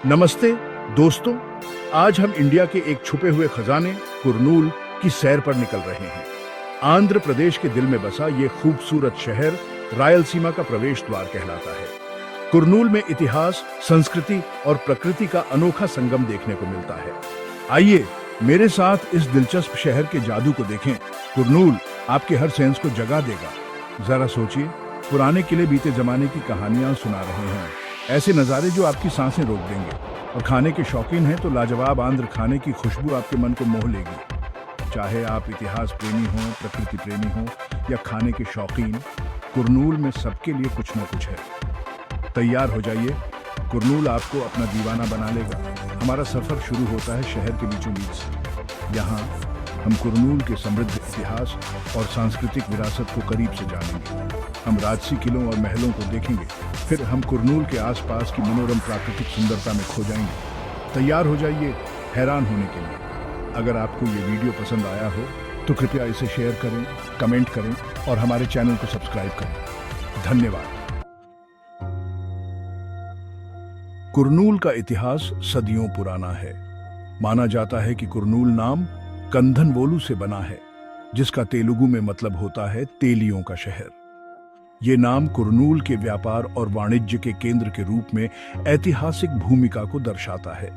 नमस्ते दोस्तों, आज हम इंडिया के एक छुपे हुए खजाने कुरनूल की सैर पर निकल रहे हैं। आंध्र प्रदेश के दिल में बसा ये खूबसूरत शहर रायलसीमा का प्रवेश द्वार कहलाता है। कुरनूल में इतिहास, संस्कृति और प्रकृति का अनोखा संगम देखने को मिलता है। आइए मेरे साथ इस दिलचस्प शहर के जादू को देखें। कुरनूल आपके हर सेंस को जगा देगा। जरा सोचिए, पुराने किले बीते जमाने की कहानियां सुना रहे हैं, ऐसे नज़ारे जो आपकी सांसें रोक देंगे। और खाने के शौकीन हैं तो लाजवाब आंध्र खाने की खुशबू आपके मन को मोह लेगी। चाहे आप इतिहास प्रेमी हों, प्रकृति प्रेमी हों या खाने के शौकीन, कुरनूल में सबके लिए कुछ न कुछ है। तैयार हो जाइए, कुरनूल आपको अपना दीवाना बना लेगा। हमारा सफर शुरू होता है शहर के बीचों बीच से। यहाँ हम कुरनूल के समृद्ध इतिहास और सांस्कृतिक विरासत को करीब से जानेंगे। हम राजसी किलों और महलों को देखेंगे, फिर हम कुरनूल के आसपास की मनोरम प्राकृतिक सुंदरता में खो जाएंगे। तैयार हो जाइए हैरान होने के लिए। अगर आपको ये वीडियो पसंद आया हो तो कृपया इसे शेयर करें, कमेंट करें और हमारे चैनल को सब्सक्राइब करें। धन्यवाद। कुरनूल का इतिहास सदियों पुराना है। माना जाता है कि कुरनूल नाम कंधनवोलू से बना है, जिसका तेलुगु में मतलब होता है तेलियों का शहर। ये नाम कुरनूल के व्यापार और वाणिज्य के केंद्र के रूप में ऐतिहासिक भूमिका को दर्शाता है।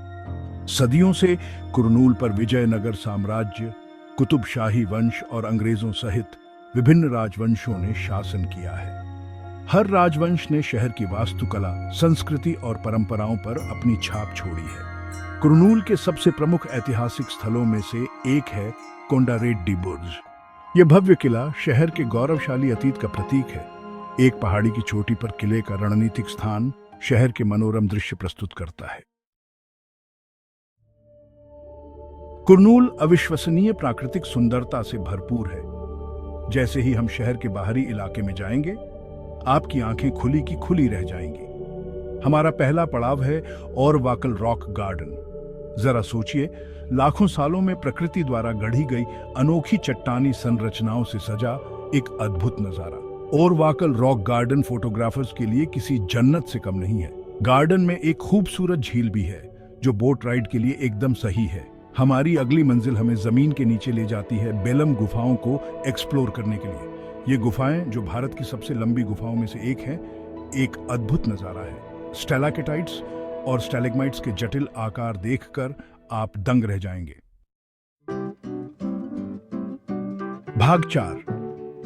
सदियों से कुरनूल पर विजयनगर साम्राज्य, कुतुबशाही वंश और अंग्रेजों सहित विभिन्न राजवंशों ने शासन किया है। हर राजवंश ने शहर की वास्तुकला, संस्कृति और परंपराओं पर अपनी छाप छोड़ी है। कुरनूल के सबसे प्रमुख ऐतिहासिक स्थलों में से एक है कोंडारेड्डी बुर्ज। यह भव्य किला शहर के गौरवशाली अतीत का प्रतीक है। एक पहाड़ी की चोटी पर किले का रणनीतिक स्थान शहर के मनोरम दृश्य प्रस्तुत करता है। कुरनूल अविश्वसनीय प्राकृतिक सुंदरता से भरपूर है। जैसे ही हम शहर के बाहरी इलाके में जाएंगे, आपकी आंखें खुली की खुली रह जाएंगी। हमारा पहला पड़ाव है ओरवाकल रॉक गार्डन। जरा सोचिए, लाखों सालों में प्रकृति द्वारा गढ़ी गई अनोखी चट्टानी संरचनाओं से सजा एक अद्भुत नजारा। ओरवाकल रॉक गार्डन फोटोग्राफर्स के लिए किसी जन्नत से कम नहीं है। गार्डन में एक खूबसूरत झील भी है, जो बोट राइड के लिए एकदम सही है। हमारी अगली मंजिल हमें जमीन के नीचे ले जाती है बेलम गुफाओं को एक्सप्लोर करने के लिए। ये गुफाएं, जो भारत की सबसे लंबी गुफाओं में से एक है, एक अद्भुत नजारा है। स्टैलाक्टाइट्स और स्टैलेग्माइट्स के जटिल आकार देखकर आप दंग रह जाएंगे। भाग 4,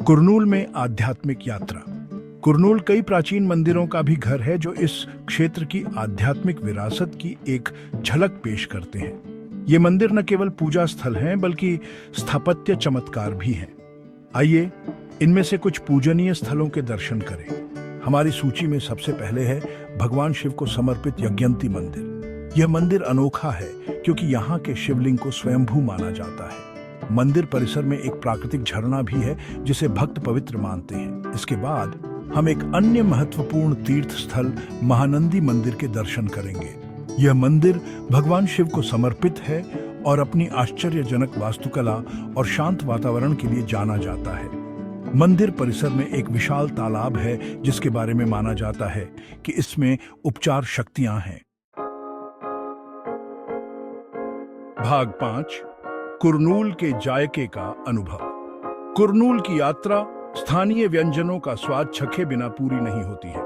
कुरनूल में आध्यात्मिक यात्रा। कुरनूल कई प्राचीन मंदिरों का भी घर है, जो इस क्षेत्र की आध्यात्मिक विरासत की एक झलक पेश करते हैं। ये मंदिर न केवल पूजा स्थल हैं, बल्कि स्थापत्य चमत्कार भी हैं। आइए इनमें से कुछ पूजनीय स्थलों के दर्शन करें। हमारी सूची में सबसे पहले है भगवान शिव को समर्पित यज्ञंती मंदिर। यह मंदिर अनोखा है क्योंकि यहाँ के शिवलिंग को स्वयंभू माना जाता है। मंदिर परिसर में एक प्राकृतिक झरना भी है, जिसे भक्त पवित्र मानते हैं। इसके बाद हम एक अन्य महत्वपूर्ण तीर्थ स्थल महानंदी मंदिर के दर्शन करेंगे। यह मंदिर भगवान शिव को समर्पित है और अपनी आश्चर्यजनक वास्तुकला और शांत वातावरण के लिए जाना जाता है। मंदिर परिसर में एक विशाल तालाब है, जिसके बारे में माना जाता है कि इसमें उपचार शक्तियां हैं। भाग 5, कुरनूल के जायके का अनुभव। कुरनूल की यात्रा स्थानीय व्यंजनों का स्वाद चखे बिना पूरी नहीं होती है।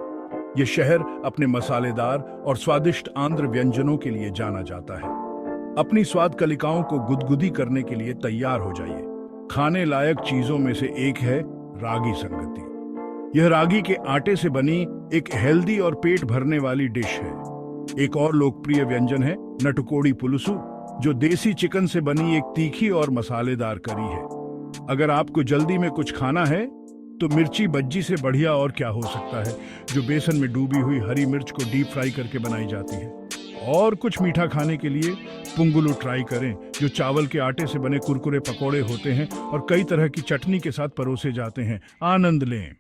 यह शहर अपने मसालेदार और स्वादिष्ट आंध्र व्यंजनों के लिए जाना जाता है। अपनी स्वाद कलिकाओं को गुदगुदी करने के लिए तैयार हो जाइए। खाने लायक चीजों में से एक है रागी संगति। यह रागी के आटे से बनी एक हेल्दी और पेट भरने वाली डिश है। एक और लोकप्रिय व्यंजन है नटुकोड़ी पुलुसु, जो देसी चिकन से बनी एक तीखी और मसालेदार करी है। अगर आपको जल्दी में कुछ खाना है तो मिर्ची बज्जी से बढ़िया और क्या हो सकता है, जो बेसन में डूबी हुई हरी मिर्च को डीप फ्राई करके बनाई जाती है। और कुछ मीठा खाने के लिए पुंगुलू ट्राई करें, जो चावल के आटे से बने कुरकुरे पकोड़े होते हैं और कई तरह की चटनी के साथ परोसे जाते हैं। आनंद लें।